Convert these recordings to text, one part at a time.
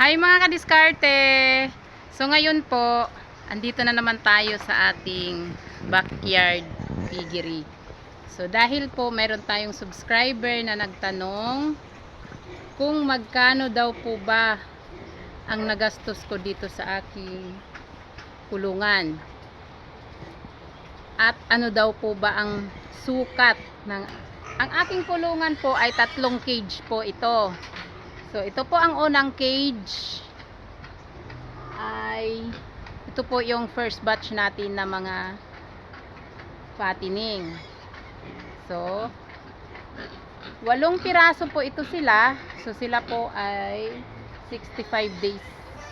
Hi mga kadiskarte! So ngayon po, andito na naman tayo sa ating backyard piggery. So dahil po meron tayong subscriber na nagtanong kung magkano daw po ba ang nagastos ko dito sa aking kulungan. At ano daw po ba ang sukat ng ang aking kulungan po ay 3 cage po ito. So, ito po ang unang cage ay ito po yung first batch natin na mga fattening. So, 8 piraso po ito sila. So, sila po ay 65 days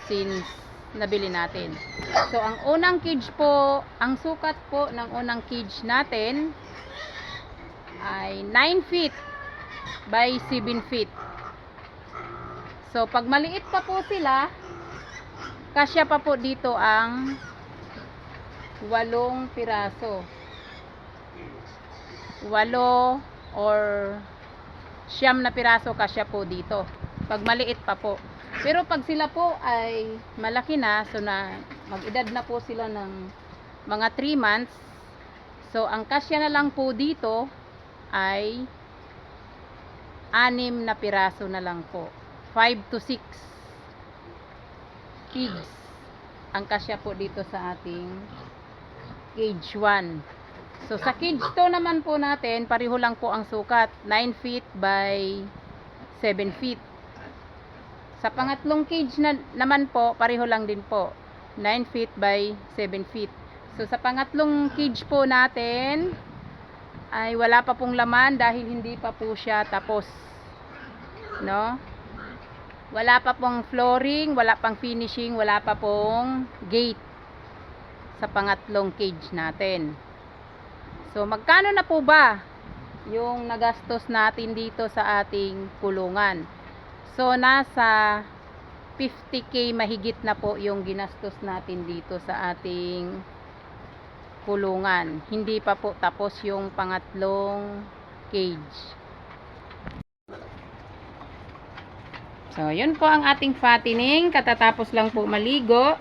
since nabili natin. So, ang unang cage po, ang sukat po ng unang cage natin ay 9 feet by 7 feet. So, pag maliit pa po sila, kasya pa po dito ang 8 piraso. 8 or 9 na piraso kasya po dito. Pag maliit pa po. Pero pag sila po ay malaki na, so na mag-edad na po sila ng mga 3 months, so ang kasya na lang po dito ay 6 na piraso na lang po. 5 to 6 pigs ang kasya po dito sa ating cage 1. So sa cage 2 naman po natin, pareho lang po ang sukat, 9 feet by 7 feet. Sa pangatlong cage naman po, pareho lang din po, 9 feet by 7 feet. So sa pangatlong cage po natin ay wala pa pong laman dahil hindi pa po siya tapos, no? Wala pa pong flooring, wala pang finishing, wala pa pong gate sa pangatlong cage natin. So magkano na po ba yung nagastos natin dito sa ating kulungan? So nasa 50k mahigit na po yung ginastos natin dito sa ating kulungan. Hindi pa po tapos yung pangatlong cage. So, yun po ang ating fattening. Katatapos lang po maligo.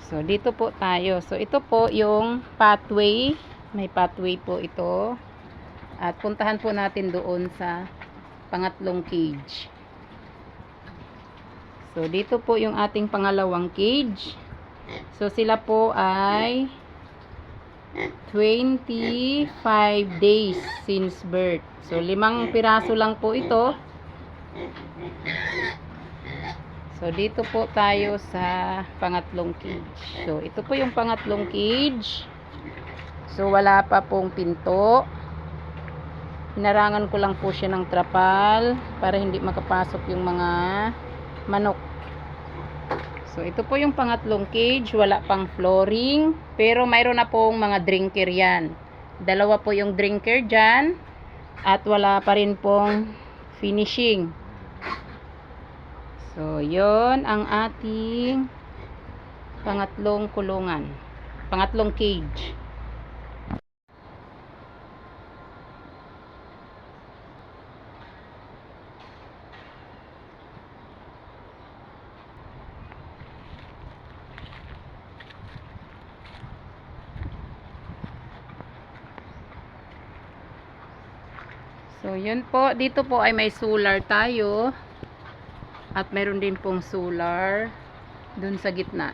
So, dito po tayo. So, ito po yung pathway. May pathway po ito. At puntahan po natin doon sa pangatlong cage. So, dito po yung ating pangalawang cage. So, sila po ay 25 days since birth. So, 5 piraso lang po ito. So, dito po tayo sa pangatlong cage. So, ito po yung pangatlong cage. So, wala pa pong pinto. Hinarangan ko lang po siya ng trapal para hindi makapasok yung mga manok. So, ito po yung pangatlong cage. Wala pang flooring. Pero mayroon na pong mga drinker yan. 2 po yung drinker dyan. At wala pa rin pong finishing. So, yon ang ating pangatlong kulungan. Pangatlong cage. So, yun po. Dito po ay may solar tayo. At meron din pong solar dun sa gitna.